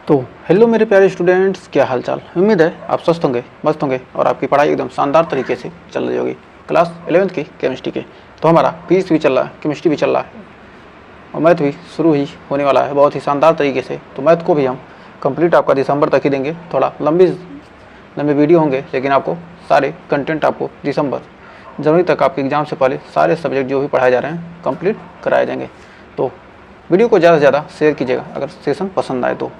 तो हेलो मेरे प्यारे स्टूडेंट्स, क्या हाल चाल। उम्मीद है आप स्वस्थ होंगे, मस्त होंगे और आपकी पढ़ाई एकदम शानदार तरीके से चल रही होगी। क्लास 11th की केमिस्ट्री के तो हमारा फिजिक्स भी चल रहा है, केमिस्ट्री भी चल रहा है और मैथ भी शुरू ही होने वाला है बहुत ही शानदार तरीके से। तो मैथ को भी हम कंप्लीट आपका दिसंबर तक ही देंगे। थोड़ा लंबे वीडियो होंगे लेकिन आपको सारे कंटेंट आपको दिसंबर जनवरी तक आपके एग्जाम से पहले सारे सब्जेक्ट जो भी पढ़ाए जा रहे हैं कंप्लीट कराए जाएंगे। तो वीडियो को ज़्यादा से ज़्यादा शेयर कीजिएगा अगर सेशन पसंद आए तो।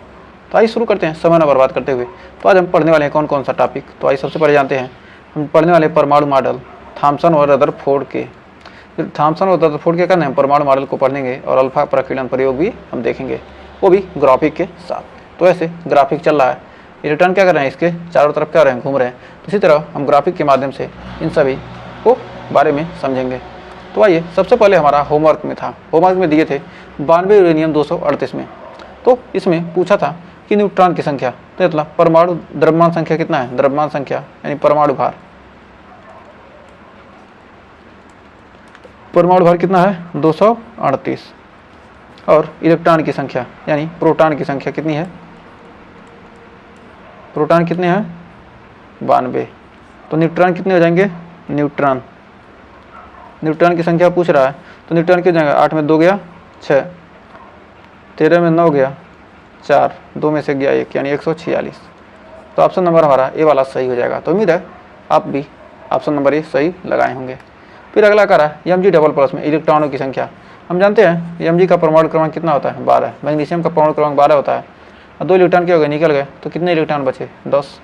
आइए शुरू करते हैं समय न बर्बाद करते हुए। तो आज हम पढ़ने वाले हैं कौन कौन सा टॉपिक। तो आइए सबसे पहले जानते हैं हम पढ़ने वाले परमाणु मॉडल थॉमसन और रदरफोर्ड के। थॉमसन और रदरफोर्ड के कारण हम परमाणु मॉडल को पढ़ेंगे और अल्फा प्रकीर्णन प्रयोग भी हम देखेंगे, वो भी ग्राफिक के साथ। तो ऐसे ग्राफिक चल रहा है, इलेक्ट्रॉन क्या कर रहे हैं, इसके चारों तरफ क्या रहे हैं, घूम रहे हैं। तो इसी तरह हम ग्राफिक के माध्यम से इन सभी को बारे में समझेंगे। तो आइए सबसे पहले हमारा होमवर्क में था, होमवर्क में दिए थे 92 यूरेनियम 238 में। तो इसमें पूछा था कि न्यूट्रॉन की संख्या, तो मतलब परमाणु द्रव्यमान संख्या कितना है, द्रव्यमान संख्या यानी परमाणु भार, परमाणु भार कितना है 238। और इलेक्ट्रॉन की संख्या यानी प्रोटॉन की संख्या कितनी है, प्रोटॉन कितने हैं 92। तो न्यूट्रॉन कितने हो जाएंगे, न्यूट्रॉन की संख्या पूछ रहा है तो न्यूट्रॉन कितने हो जाएगा, 8 में 2 गया 6, 13 में 9 गया 4, 2 में से गया 1 यानी 146। तो ऑप्शन नंबर हमारा ए वाला सही हो जाएगा। तो उम्मीद है आप भी ऑप्शन नंबर ए सही लगाए होंगे। फिर अगला कह रहा है mg डबल प्लस में इलेक्ट्रॉनों की संख्या। हम जानते हैं mg का परमाणु क्रमांक कितना होता है 12, मैग्नीशियम का परमाणु क्रमांक 12 होता है और 2 इलेक्ट्रॉन क्या हो गए, निकल गए। तो कितने इलेक्ट्रॉन बचे 10।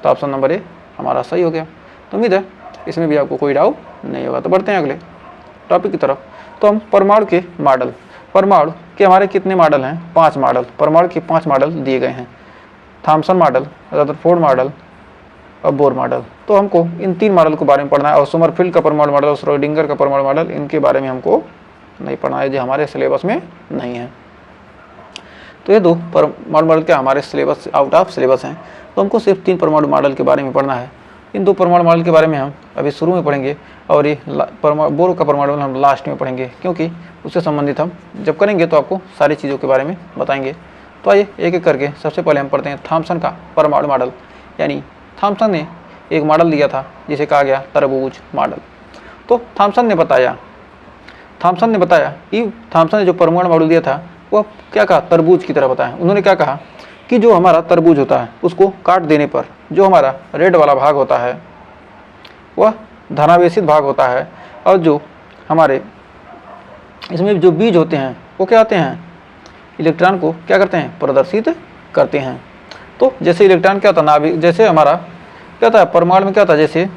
तो ऑप्शन नंबर ए हमारा सही हो गया। तो उम्मीद है इसमें भी आपको कोई डाउट नहीं होगा। तो बढ़ते हैं अगले टॉपिक की तरफ। तो हम परमाणु के मॉडल, परमाणु के हमारे कितने मॉडल हैं, 5 मॉडल, परमाणु के 5 मॉडल दिए गए हैं, थॉमसन मॉडल, रदरफोर्ड मॉडल और बोर मॉडल। तो हमको इन 3 मॉडल के बारे में पढ़ना है और सोमरफेल्ड का परमाणु मॉडल और श्रोडिंगर का परमाणु मॉडल, इनके बारे में हमको नहीं पढ़ना है, जो हमारे सिलेबस में नहीं है। तो ये 2 परमाणु मॉडल क्या हमारे सिलेबस आउट ऑफ सिलेबस हैं। तो हमको सिर्फ 3 परमाणु मॉडल के बारे में पढ़ना है। इन 2 परमाणु मॉडल के बारे में हम अभी शुरू में पढ़ेंगे और ये बोर का परमाणु मॉडल हम लास्ट में पढ़ेंगे, क्योंकि उससे संबंधित हम जब करेंगे तो आपको सारी चीज़ों के बारे में बताएंगे। तो आइए एक एक करके सबसे पहले हम पढ़ते हैं थॉमसन का परमाणु मॉडल। यानी थॉमसन ने एक मॉडल दिया था जिसे कहा गया तरबूज मॉडल। तो थॉमसन ने बताया कि थॉमसन ने जो परमाणु मॉडल दिया था वह क्या कहा, तरबूज की तरह बताया। उन्होंने क्या कहा कि जो हमारा तरबूज होता है उसको काट देने पर जो हमारा रेड वाला भाग होता है वह धनावेशित भाग होता है और जो हमारे इसमें जो बीज होते हैं वो क्या होते हैं, इलेक्ट्रॉन को क्या करते हैं, प्रदर्शित करते हैं। तो जैसे इलेक्ट्रॉन क्या होता है, नाभिक जैसे हमारा क्या होता है, परमाणु में क्या होता है, जैसे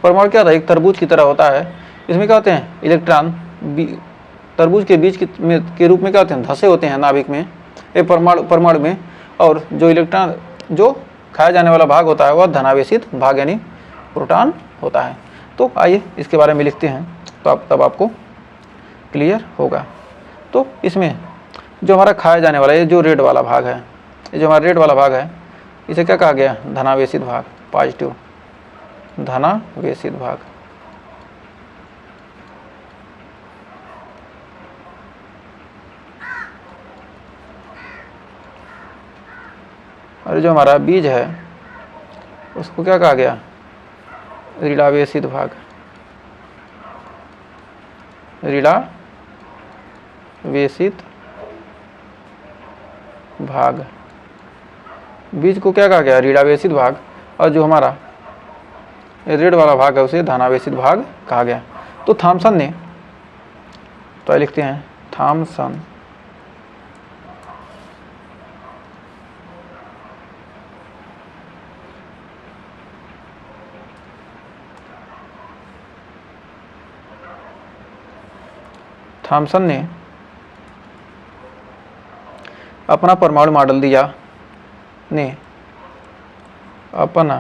परमाणु क्या होता है एक तरबूज की तरह होता है। इसमें क्या होते हैं, इलेक्ट्रॉन तरबूज के बीज के रूप में क्या होते हैं, धसे होते हैं नाभिक में, एक परमाणु में। और जो इलेक्ट्रॉन जो खाया जाने वाला भाग होता है वह धनावेशित भाग यानी प्रोटॉन होता है। तो आइए इसके बारे में लिखते हैं तो तब आपको क्लियर होगा। तो इसमें जो हमारा खाया जाने वाला ये जो रेड वाला भाग है, ये जो हमारा रेड वाला भाग है इसे क्या कहा गया, धनावेशित भाग, पॉजिटिव धनावेशित भाग। और जो हमारा बीज है उसको क्या कहा गया, ऋणावेशित भाग, ऋणावेशित भाग। बीज को क्या कहा गया, ऋणावेशित भाग। और जो हमारा रेड वाला भाग है उसे धनावेशित भाग कहा गया। तो थॉमसन ने, तो लिखते हैं थॉमसन थॉमसन ने अपना परमाणु मॉडल दिया, अपना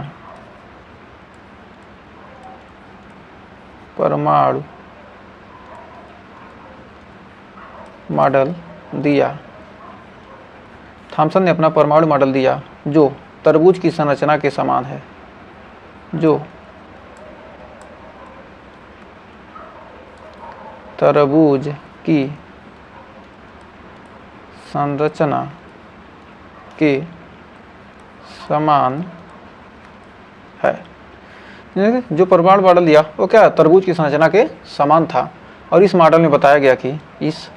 परमाणु मॉडल दिया, थॉमसन ने अपना परमाणु मॉडल दिया जो तरबूज की संरचना के समान है, जो तरबूज की संरचना के समान है। जो परमाणु मॉडल दिया वो क्या है, तरबूज की संरचना के समान था। और इस मॉडल में बताया गया कि इस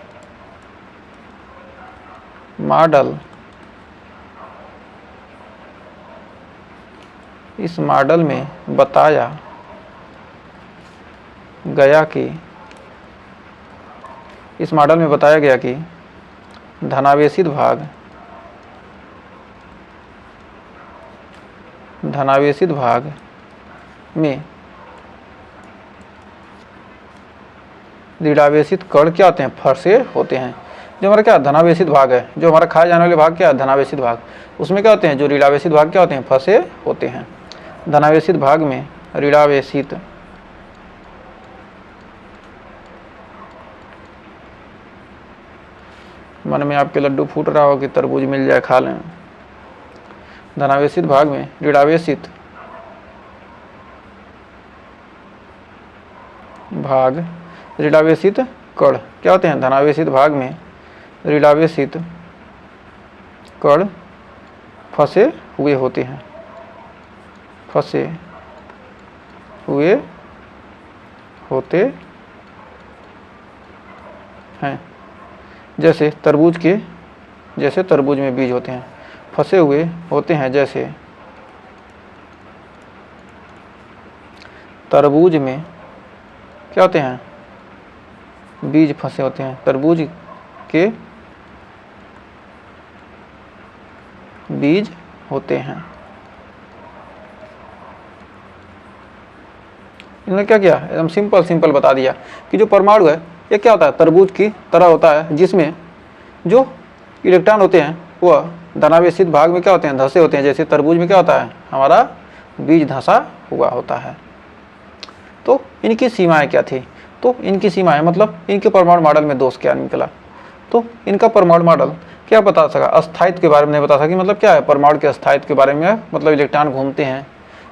मॉडल में बताया गया कि धनावेशित भाग में ऋणावेशित कण क्या होते हैं, फंसे होते हैं। जो हमारा क्या धनावेशित भाग है, जो हमारा खाए जाने वाले भाग क्या है धनावेशित भाग, उसमें क्या होते हैं, जो ऋणावेशित भाग क्या होते हैं, फंसे होते हैं। धनावेशित भाग में ऋणावेशित मन में आपके लड्डू फूट रहा हो कि तरबूज मिल जाए खा लें। धनावेशित भाग में ऋणावेशित ऋणावेशित कण क्या होते हैं, धनावेशित भाग में ऋणावेशित कण फंसे हुए होते हैं। जैसे तरबूज में बीज होते हैं, फंसे हुए होते हैं। जैसे तरबूज में क्या होते हैं, बीज फंसे होते हैं। तरबूज के बीज होते हैं। इन्होंने क्या किया, एकदम सिंपल बता दिया कि जो परमाणु है ये क्या होता है, तरबूज की तरह होता है, जिसमें जो इलेक्ट्रॉन होते हैं वह धनावेशित भाग में क्या होते हैं, धंसे होते हैं। जैसे तरबूज में क्या होता है, हमारा बीज धंसा हुआ होता है। तो इनकी सीमाएं क्या थी, तो इनकी सीमाएं मतलब इनके परमाणु मॉडल में दोष क्या निकला। तो इनका परमाणु मॉडल क्या बता सका, अस्थायित्व के बारे में नहीं बता सका कि मतलब क्या है, परमाणु के अस्थायित्व के बारे में, मतलब इलेक्ट्रॉन घूमते हैं,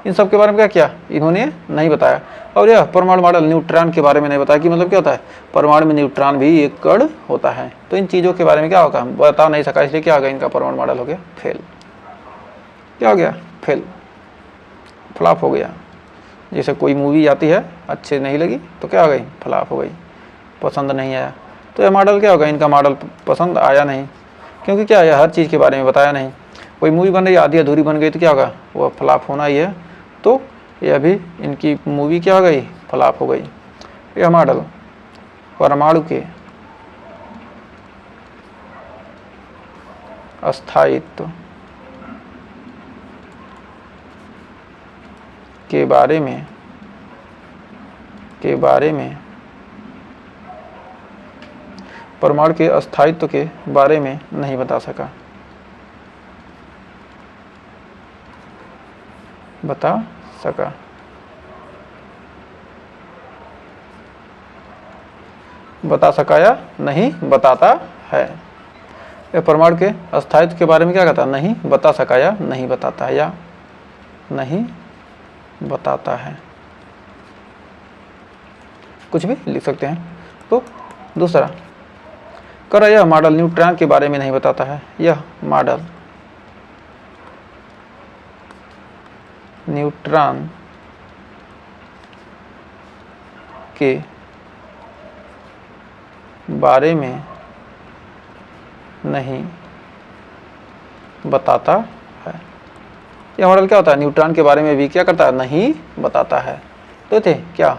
इन सब के बारे में क्या किया इन्होंने नहीं बताया। और यह परमाणु मॉडल न्यूट्रॉन के बारे में नहीं बताया कि मतलब क्या होता है, परमाणु में न्यूट्रॉन भी एक कण होता है। तो इन चीज़ों के बारे में क्या होगा, बता नहीं सका, इसलिए क्या हो गया, इनका परमाणु मॉडल हो गया फेल। क्या हो गया, फेल, फ्लॉप हो गया। जैसे कोई मूवी आती है, अच्छे नहीं लगी तो क्या हो गई, फ्लॉप हो गई, पसंद नहीं आया। तो यह मॉडल क्या होगा, इनका मॉडल पसंद आया नहीं, क्योंकि क्या है, हर चीज़ के बारे में बताया नहीं। कोई मूवी बन रही आधी अधूरी बन गई तो क्या होगा, वह फ्लॉप होना ही है। तो यह भी इनकी मूवी क्या हो गई, फ्लॉप हो गई। यह मॉडल परमाणु के अस्थायित्व के बारे में परमाणु के अस्थायित्व के बारे में नहीं बता सका। बता सका या नहीं बताता है। यह परमाणु के अस्थायित्व के बारे में क्या कहता है, नहीं बता सका या नहीं बताता है, या नहीं बताता है, कुछ भी लिख सकते हैं। तो दूसरा कर, यह मॉडल न्यूट्रॉन के बारे में नहीं बताता है। यह मॉडल न्यूट्रॉन के बारे में नहीं बताता है। यह मॉडल क्या होता है, न्यूट्रॉन के बारे में भी क्या करता है, नहीं बताता है। तो थे क्या,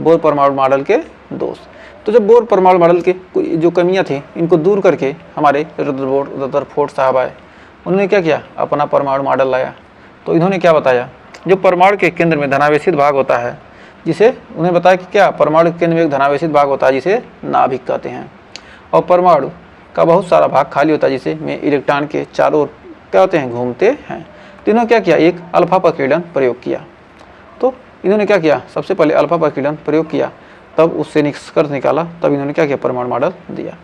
बोर परमाणु मॉडल के दोष। तो जब बोर परमाणु मॉडल के जो कमियां थी, इनको दूर करके हमारे रदरफोर्ड साहब आए, उन्होंने क्या किया, अपना परमाणु मॉडल लाया। तो इन्होंने क्या बताया, जो परमाणु के केंद्र में धनावेशित भाग होता है, जिसे उन्हें बताया कि क्या, परमाणु के केंद्र में एक धनावेशित भाग होता है जिसे नाभिक कहते हैं, और परमाणु का बहुत सारा भाग खाली होता है जिसे में इलेक्ट्रॉन के चारों ओर क्या होते हैं, घूमते हैं। तो इन्होंने क्या किया, एक अल्फा प्रकीर्णन प्रयोग किया। तो इन्होंने क्या किया, सबसे पहले अल्फा प्रकीर्णन प्रयोग किया, तब उससे निष्कर्ष निकाला, तब इन्होंने क्या किया, परमाणु मॉडल दिया।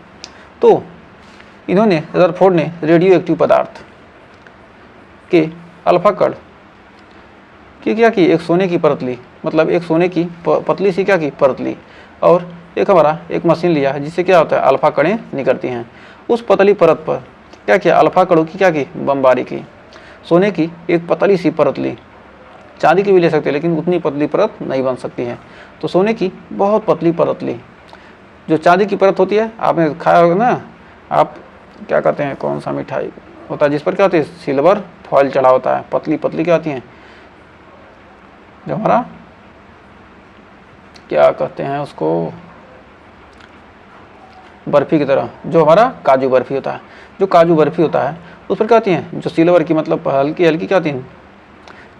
तो इन्होंने रदरफोर्ड ने रेडियो एक्टिव पदार्थ के अल्फा कण की क्या की, एक सोने की परत ली, मतलब एक सोने की पतली सी क्या की परत ली, और एक हमारा एक मशीन लिया जिससे क्या होता है, अल्फा कणें निकलती हैं। उस पतली परत पर क्या किया, अल्फा कणों की क्या की, बमबारी की। सोने की एक पतली सी परत ली, चांदी की भी ले सकते हैं लेकिन उतनी पतली परत नहीं बन सकती है, तो सोने की बहुत पतली परत ली। जो चांदी की परत होती है, आपने खाया होगा ना, आप क्या कहते हैं, कौन सा मिठाई होता है जिस पर क्या होती है, सिल्वर फॉइल चढ़ा होता है, पतली पतली क्या होती है, जो हमारा क्या कहते हैं उसको, बर्फ़ी की तरह, जो हमारा काजू बर्फ़ी होता है, जो काजू बर्फ़ी होता है उस पर क्या होती हैं, जो सिल्वर की मतलब हल्की हल्की क्या होती हैं,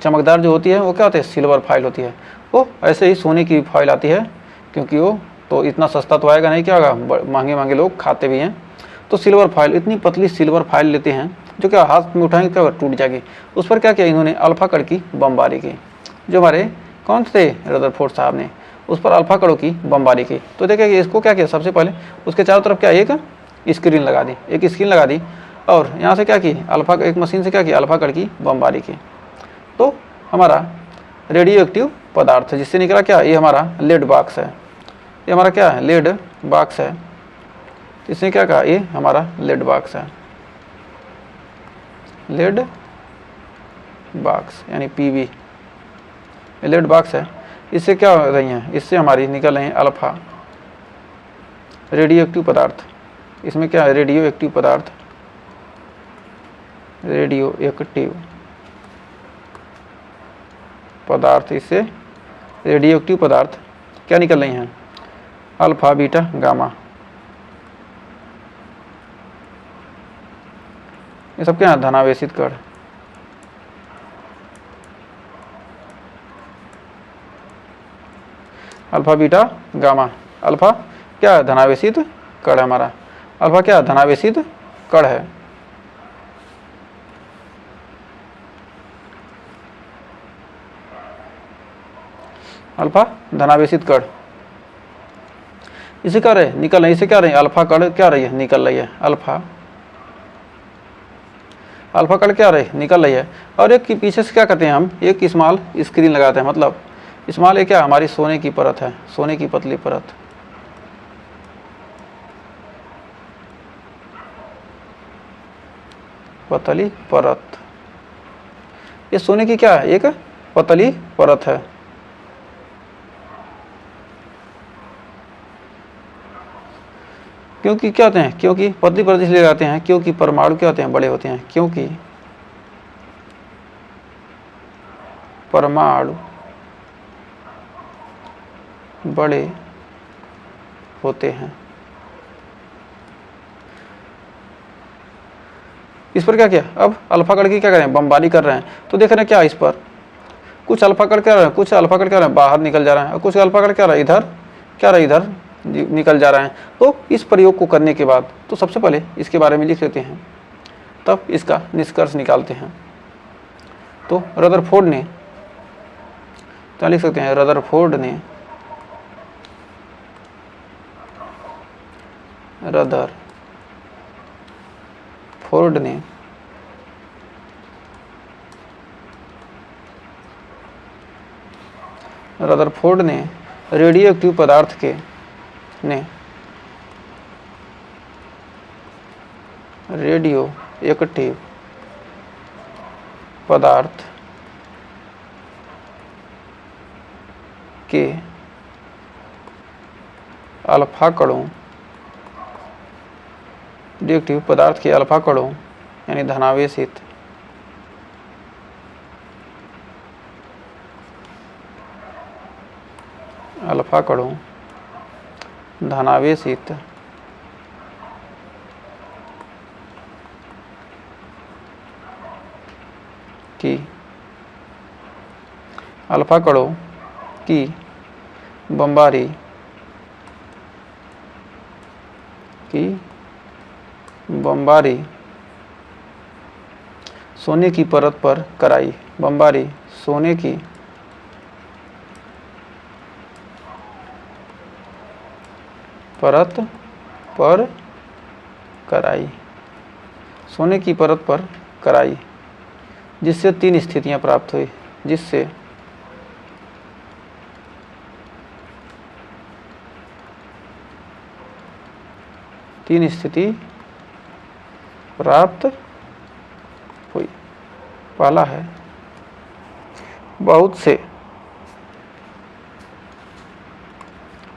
चमकदार जो होती है वो क्या होती है, सिल्वर फॉइल होती है। वो ऐसे ही सोने की फॉइल आती है, क्योंकि वो तो इतना सस्ता तो आएगा नहीं, क्या होगा, महंगे महंगे लोग खाते भी हैं, तो सिल्वर फॉइल, इतनी पतली सिल्वर फॉइल लेते हैं जो क्या हाथ में उठाएंगे क्या टूट जाएगी। उस पर क्या किया इन्होंने, अल्फा कण की बमबारी की। जो हमारे कौन थे, रदरफोर्ड साहब ने उस पर अल्फा कणों की बमबारी की। तो देखिए कि इसको क्या किया, सबसे पहले उसके चारों तरफ क्या एक स्क्रीन लगा दी, एक स्क्रीन लगा दी, और यहाँ से क्या की, अल्फा एक मशीन से क्या की, अल्फा कण की बमबारी की। तो हमारा रेडियो एक्टिव पदार्थ जिससे निकला क्या, ये हमारा लेड बॉक्स है, ये हमारा क्या है, लेड बॉक्स है। इसने क्या कहा, ये हमारा लेड बॉक्स है, लेड बॉक्स यानी पीवी, लेड बॉक्स है। इससे क्या हो रही हैं, इससे हमारी निकल रही हैं अल्फा रेडियो एक्टिव पदार्थ। इसमें क्या है, रेडियो एक्टिव पदार्थ, रेडियो एक्टिव पदार्थ, इससे रेडियो एक्टिव पदार्थ क्या निकल रही हैं, अल्फा बीटा गामा। ये सब क्या है, धनावेशित कण। अल्फा बीटा गामा, अल्फा क्या है, धनावेशित कण है हमारा, अल्फा क्या है, धनावेशित कण है। अल्फा धनावेशित कण, इसे क्या रहे निकल रही, इसे क्या रही, अल्फा कण क्या रही है, निकल रही है, अल्फा अल्फा कण क्या रही, निकल रही है। और एक की पीछे से क्या करते हैं हम, एक स्मॉल स्क्रीन लगाते हैं, मतलब स्मॉल ये क्या, हमारी सोने की परत है, सोने की पतली परत, पतली परत, ये सोने की क्या है, एक पतली परत है। क्योंकि क्या होते हैं, क्योंकि पतली परत इसलिए लगाते हैं क्योंकि परमाणु क्या होते हैं, बड़े होते हैं, क्योंकि परमाणु बड़े होते हैं। इस पर क्या किया, अब अल्फा कण की क्या करें, बमबारी कर रहे हैं, तो देख रहे हैं क्या, इस पर कुछ अल्फा कण क्या रहे हैं, कुछ अल्फा कण क्या रहे हैं, बाहर निकल जा रहे हैं, और कुछ अल्फा कण क्या रहा है, इधर क्या रहा है, इधर निकल जा रहे हैं। तो इस प्रयोग को करने के बाद तो सबसे पहले इसके बारे में लिख लेते हैं, तब इसका निष्कर्ष निकालते हैं। तो रदरफोर्ड ने, क्या लिख सकते हैं, रदरफोर्ड ने रदरफोर्ड ने रेडियो एक्टिव पदार्थ के रेडियो एक्टिव पदार्थ के अल्फा कणों, रेडियोएक्टिव पदार्थ के अल्फा कणों यानी धनावेशित अल्फा कणों, धनावेशित की अल्फा कणों की बमबारी सोने की परत पर कराई, बमबारी सोने की परत पर कराई, सोने की परत पर कराई, जिससे तीन स्थितियां प्राप्त हुई, जिससे तीन स्थिति प्राप्त हुई। पहला है बहुत से,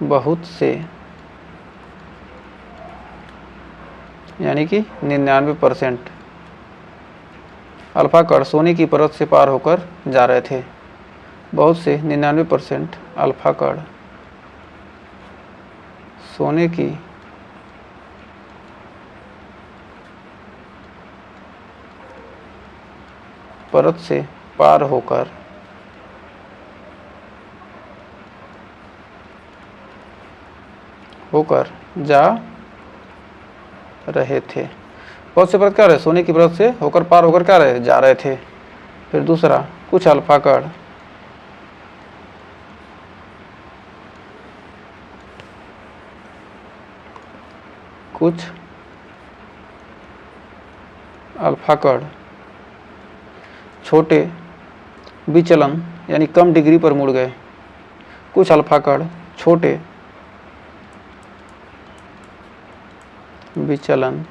बहुत से यानी कि 99% अल्फा कण सोने की परत से पार होकर जा रहे थे। बहुत से 99% अल्फा कण सोने की परत से पार होकर जा रहे थे। बहुत से परत क्या रहे, सोने की परत से होकर पार होकर क्या रहे, जा रहे थे। फिर दूसरा, कुछ अल्फा कण कुछ अल्फा कण छोटे विचलन यानी कम डिग्री पर मुड़ गए। कुछ अल्फा कण छोटे विचलन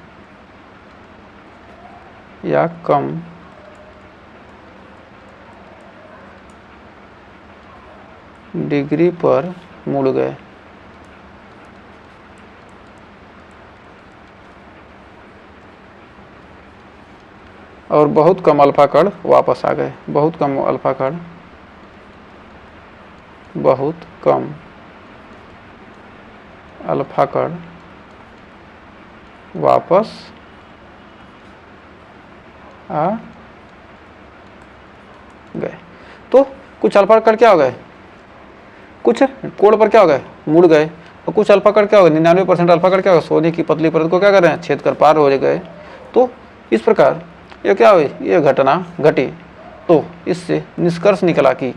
या कम डिग्री पर मुड़ गए। और बहुत कम अल्फा कण वापस आ गए। बहुत कम अल्फा कण, बहुत कम अल्फा कण वापस आ गए। तो कुछ अल्फा कण क्या हो गए, कुछ कोण पर क्या हो गए, मुड़ गए। और कुछ अल्फा कण क्या हो गए, 99% अल्फा कण क्या हो गए, सोने की पतली परत को क्या कर रहे हैं, छेद कर पार हो गए। तो इस प्रकार ये क्या हुई, ये घटना घटी। तो इससे निष्कर्ष निकला कि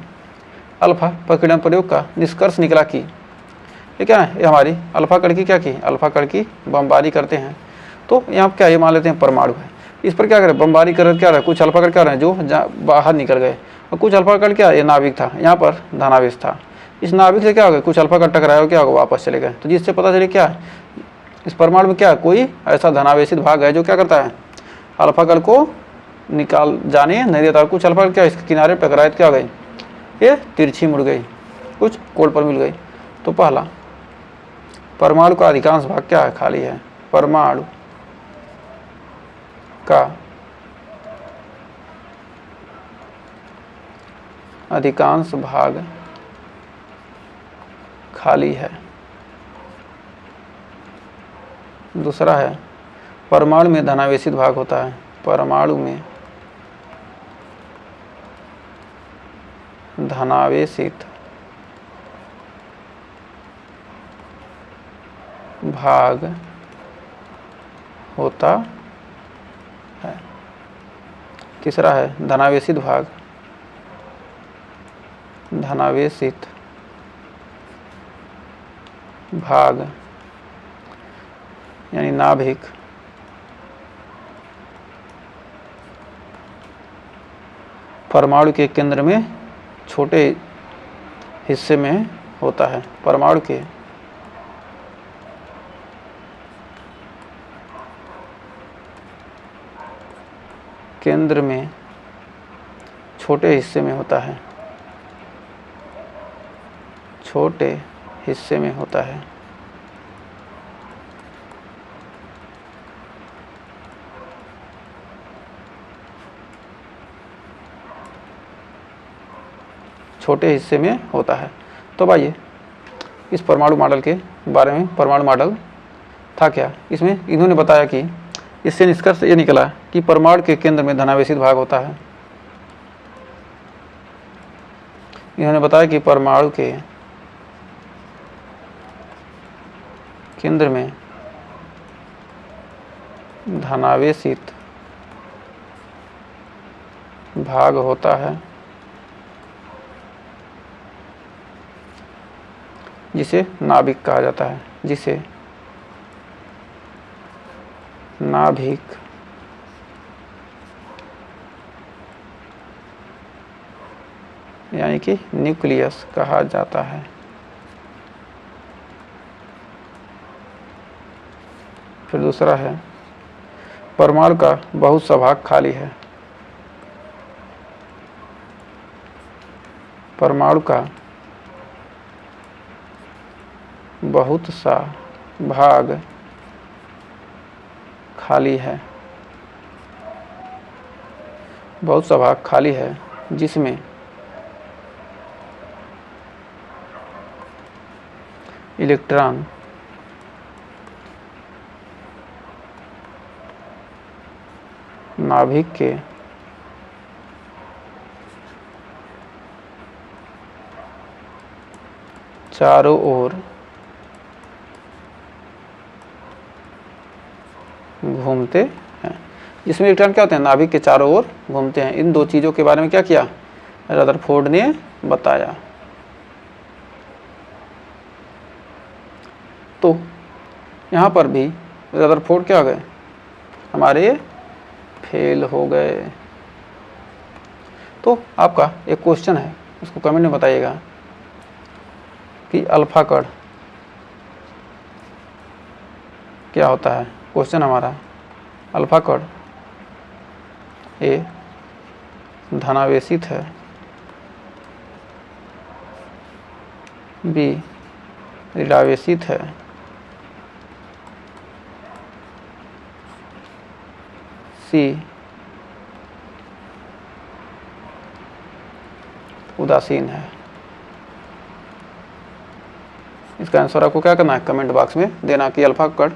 अल्फा प्रकीर्णन प्रयोग का निष्कर्ष निकला कि ये क्या है, ये हमारी अल्फा कण की क्या की, अल्फा कण की बमबारी करते हैं। तो यहाँ क्या ये मान लेते हैं परमाणु है, इस पर क्या करें, बमबारी कर क्या रहे, कुछ अल्फा कण क्या रहे जो बाहर निकल गए। और कुछ अल्फा कण क्या, ये नाभिक था, यहाँ पर धनावेश था। इस नाभिक से क्या हो गया, कुछ अल्फा कण टकराए और क्या होगा, वापस चले गए। तो जिससे पता चले क्या इस परमाणु में क्या कोई ऐसा धनावेशित भाग है जो क्या करता है, अल्फा कण को निकाल जाने नहीं देता। कुछ अल्फा क्या इसके किनारे टकराए क्या हो गई, ये तिरछी मुड़ गई, कुछ कोण पर मिल गई। तो पहला, परमाणु का अधिकांश भाग क्या है, खाली है। परमाणु का अधिकांश भाग खाली है। दूसरा है, परमाणु में धनावेशित भाग होता है। परमाणु में धनावेशित भाग होता है। तीसरा है, धनावेशित भाग, धनावेशित भाग यानी नाभिक परमाणु के केंद्र में छोटे हिस्से में होता है। परमाणु के केंद्र में छोटे हिस्से में होता है, छोटे हिस्से में होता है। छोटे हिस्से में होता है। तो भाई इस परमाणु मॉडल के बारे में, परमाणु मॉडल था क्या, इसमें इन्होंने बताया कि इससे निष्कर्ष ये निकला कि परमाणु के केंद्र में धनावेशित भाग होता है। इन्होंने बताया कि परमाणु के केंद्र में धनावेशित भाग होता है, जिसे नाभिक कहा जाता है, जिसे नाभिक यानी कि न्यूक्लियस कहा जाता है। फिर दूसरा है, परमाणु का बहुत सा भाग खाली है। परमाणु का बहुत सा भाग खाली है। बहुत सा भाग खाली है जिसमें इलेक्ट्रॉन नाभिक के चारों ओर घूमते हैं। जिसमें इलेक्ट्रॉन क्या होते हैं, नाभिक के चारों ओर घूमते हैं। इन दो चीज़ों के बारे में क्या किया, रदरफोर्ड ने बताया। तो यहाँ पर भी रदरफोर्ड क्या हो गए, हमारे फेल हो गए। तो आपका एक क्वेश्चन है, उसको कमेंट में बताइएगा कि अल्फा कण क्या होता है। क्वेश्चन हमारा, अल्फा कण ए धनावेशित है, बी ऋणावेशित है, सी उदासीन है। इसका आंसर आपको क्या करना है, कमेंट बॉक्स में देना कि अल्फा कण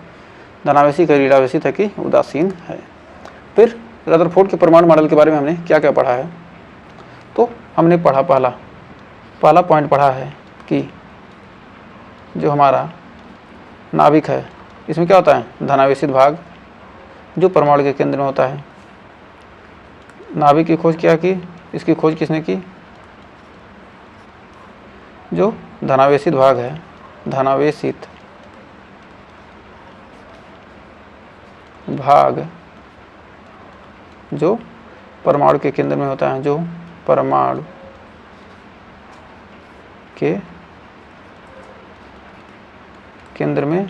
धनावेशित है, ऋणावेशित है कि उदासीन है। फिर रदरफोर्ड के परमाणु मॉडल के बारे में हमने क्या क्या पढ़ा है। तो हमने पहला पॉइंट पढ़ा है कि जो हमारा नाभिक है इसमें क्या होता है, धनावेशित भाग जो परमाणु के केंद्र में होता है। नाभिक की खोज क्या की, इसकी खोज किसने की, जो धनावेशित भाग है, धनावेशित भाग जो परमाणु के केंद्र में होता है, जो परमाणु के केंद्र में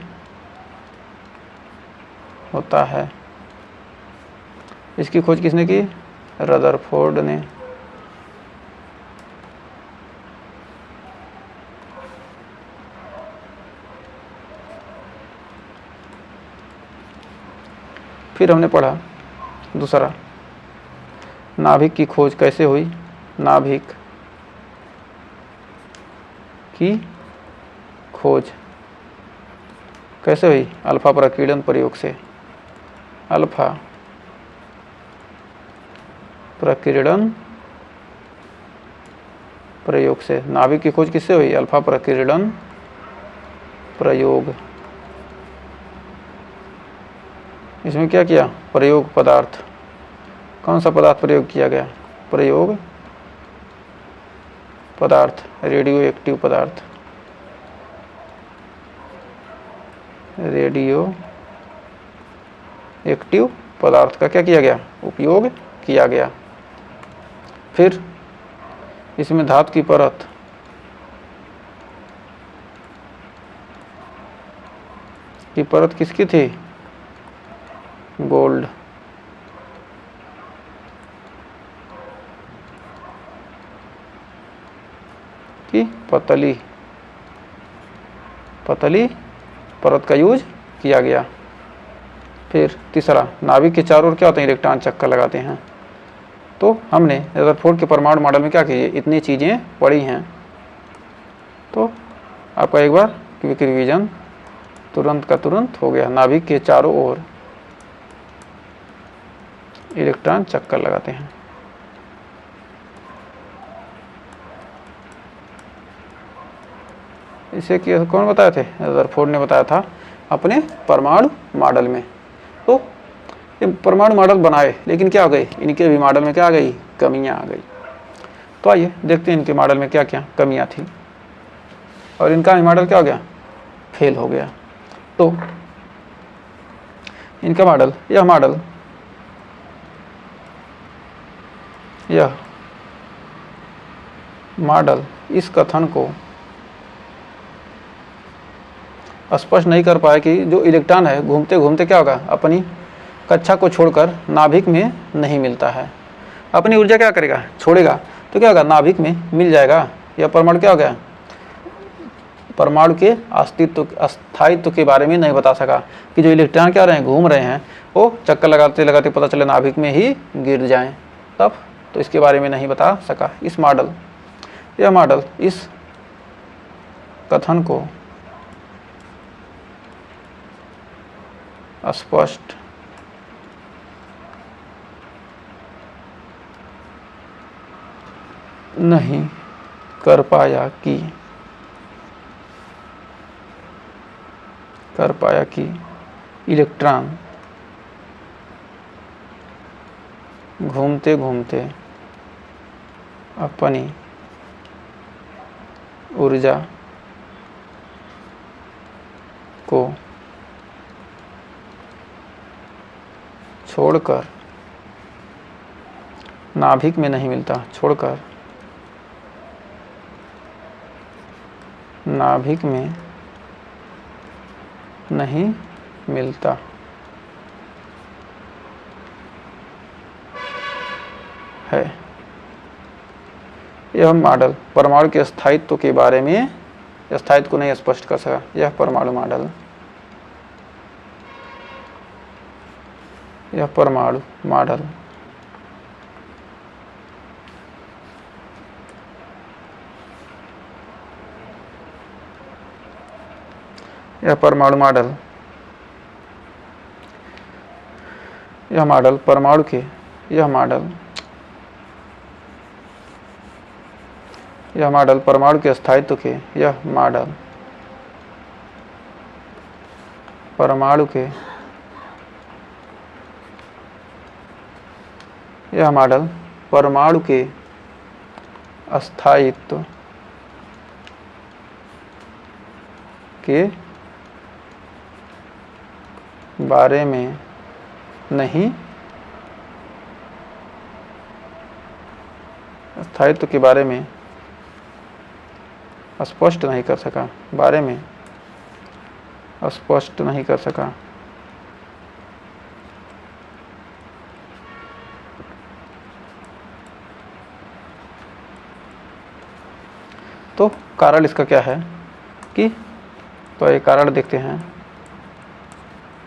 होता है। इसकी खोज किसने की, रदरफोर्ड ने। फिर हमने पढ़ा दूसरा, नाभिक की खोज कैसे हुई। नाभिक की खोज कैसे हुई, अल्फा प्रकीर्णन प्रयोग से। अल्फा प्रकीर्णन प्रयोग से नाभिक की खोज किससे हुई, अल्फा प्रकीर्णन प्रयोग। इसमें क्या किया, प्रयोग पदार्थ, कौन सा पदार्थ प्रयोग किया गया, प्रयोग पदार्थ, रेडियो एक्टिव पदार्थ, रेडियो एक्टिव पदार्थ का क्या किया गया, उपयोग किया गया। फिर इसमें धातु की परत, किसकी थी, गोल्ड। की पतली परत का यूज किया गया। फिर तीसरा, नाभिक के चारों ओर क्या होते हैं, इलेक्ट्रॉन चक्कर लगाते हैं। तो हमने रदरफोर्ड के परमाणु मॉडल में क्या किए, इतनी चीज़ें पढ़ी हैं। तो आपका एक बार क्विक रिवीजन तुरंत का तुरंत हो गया। नाभिक के चारों ओर इलेक्ट्रॉन चक्कर लगाते हैं। इसे कौन बताए थे, रदरफोर्ड ने बताया था अपने परमाणु मॉडल में। तो ये परमाणु मॉडल बनाए, लेकिन क्या हो गई, इनके भी मॉडल में क्या आ गई, कमियां आ गई। तो आइए देखते हैं इनके मॉडल में क्या क्या कमियां थी, और इनका भी मॉडल क्या हो गया, फेल हो गया। तो इनका मॉडल, यह मॉडल इस कथन को स्पष्ट नहीं कर पाया कि जो इलेक्ट्रॉन है घूमते घूमते क्या होगा, अपनी कक्षा को छोड़कर नाभिक में नहीं मिलता है। अपनी ऊर्जा क्या करेगा, छोड़ेगा, तो क्या होगा, नाभिक में मिल जाएगा। यह परमाणु क्या हो गया, परमाणु के अस्तित्व अस्थायित्व के बारे में नहीं बता सका कि जो इलेक्ट्रॉन क्या हो रहे हैं, घूम रहे हैं, वो चक्कर लगाते लगाते पता चले नाभिक में ही गिर जाएं तब, तो इसके बारे में नहीं बता सका। इस मॉडल, यह मॉडल इस कथन को स्पष्ट नहीं कर पाया कि इलेक्ट्रॉन घूमते घूमते अपनी ऊर्जा को छोड़कर नाभिक में नहीं मिलता, छोड़कर नाभिक में नहीं मिलता है। यह मॉडल परमाणु के स्थायित्व के बारे में, स्थायित्व को नहीं स्पष्ट कर सका। यह परमाणु मॉडल, यह परमाणु मॉडल यह परमाणु मॉडल यह मॉडल परमाणु के यह मॉडल परमाणु के स्थायित्व के यह मॉडल परमाणु के यह मॉडल परमाणु के स्थायित्व के बारे में नहीं, स्थायित्व के बारे में स्पष्ट नहीं कर सका, बारे में स्पष्ट नहीं कर सका। तो कारण इसका क्या है कि, तो ये कारण देखते हैं।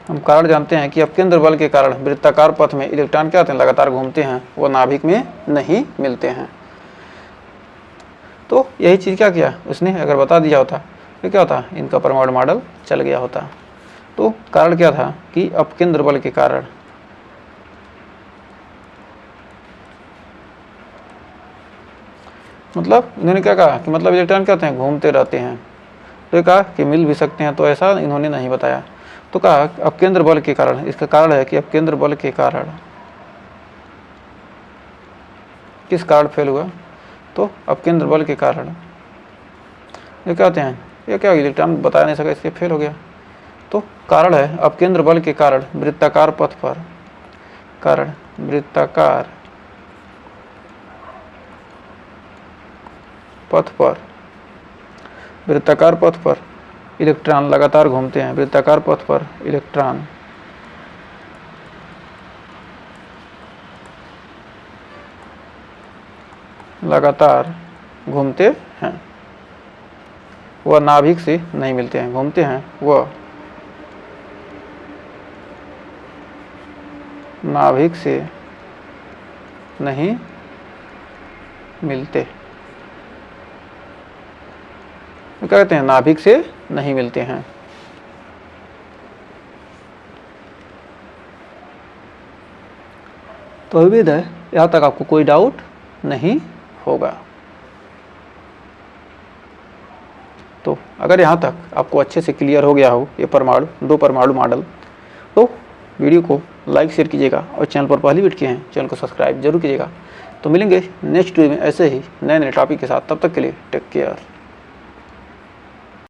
हम कारण जानते हैं कि अपकेंद्र बल के कारण वृत्ताकार पथ में इलेक्ट्रॉन क्या होते हैं, लगातार घूमते हैं, वो नाभिक में नहीं मिलते हैं। तो यही चीज़ क्या किया उसने, अगर बता दिया होता तो क्या होता, इनका परमाणु मॉडल चल गया होता। तो कारण क्या था कि अपकेंद्र बल के कारण मतलब इन्होंने क्या कहा कि मतलब इलेक्ट्रॉन क्या होते हैं, घूमते रहते हैं। तो ये कहा कि मिल भी सकते हैं, तो ऐसा इन्होंने नहीं बताया। तो कहा अपकेंद्र बल के कारण, इसका कारण है कि अपकेंद्र बल के कारण, किस कारण फेल हुआ, तो अपकेंद्र बल के कारण। ये क्या होते हैं, ये क्या इलेक्ट्रॉन बता नहीं सका, इसलिए फेल हो गया। तो कारण है अपकेंद्र बल के कारण वृत्ताकार पथ पर, कारण वृत्ताकार पथ पर, वृत्ताकार पथ पर इलेक्ट्रॉन लगातार घूमते हैं। वृत्ताकार पथ पर इलेक्ट्रॉन लगातार घूमते हैं, वह नाभिक से नहीं मिलते हैं, घूमते हैं वह नाभिक से नहीं मिलते। क्या कहते हैं, नाभिक से नहीं मिलते हैं। तो उम्मीद है यहाँ तक आपको कोई डाउट नहीं होगा। तो अगर यहाँ तक आपको अच्छे से क्लियर हो गया हो ये परमाणु, दो परमाणु मॉडल, तो वीडियो को लाइक शेयर कीजिएगा और चैनल पर पहली बार किए हैं चैनल को सब्सक्राइब जरूर कीजिएगा। तो मिलेंगे नेक्स्ट वीडियो में ऐसे ही नए नए टॉपिक के साथ, तब तक के लिए टेक केयर।